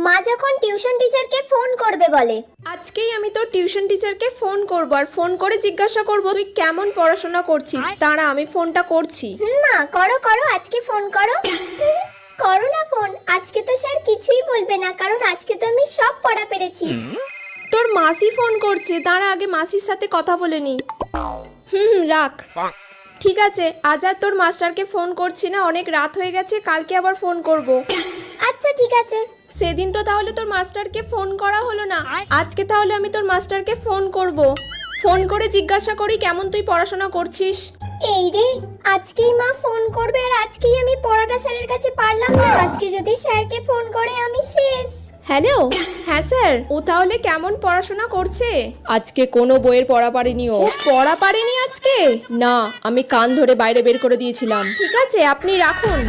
মা যখন টিউশন টিচারকে ফোন করবে বলে। আজকেই আমি তোর টিউশন টিচারকে ফোন করব আর ফোন করে জিজ্ঞাসা করব তুই কেমন পড়াশোনা করছিস। দাঁড়া আমি ফোনটা করছি। মা করো করো, আজকে ফোন করো। করো না ফোন, আজকে তো স্যার কিছুই বলবে না, কারণ আজকে তো আমি সব পড়া পেরেছি। তোর মাসি ফোন করছে, দাঁড়া আগে মাসির সাথে কথা বলে নি। রাখ। ঠিক আছে, আজ আর তোর মাস্টারকে ফোন করছি না, অনেক রাত হয়ে গেছে, কালকে আবার ফোন করব। আচ্ছা ঠিক আছে। সেদিন তো তাহলে তোর মাস্টারকে ফোন করা হলো না, আজকে তাহলে আমি তোর মাস্টারকে ফোন করব। ফোন করে জিজ্ঞাসা করি কেমন তুই পড়াশোনা করছিস। এই রে, আজকেই মা ফোন করবে আর আজকেই আমি পড়াটা স্যারের কাছে পারলাম না। আজকে যদি স্যারকে ফোন করে আমি শেষ। হ্যালো, হ্যাঁ স্যার, ও তাহলে কেমন পড়াশোনা করছে? আজকে কোনো বইয়ের পড়া পারেনি। ও পড়া পারেনি আজকে? না, আমি কান ধরে বাইরে বের করে দিয়েছিলাম। ঠিক আছে, আপনি রাখুন।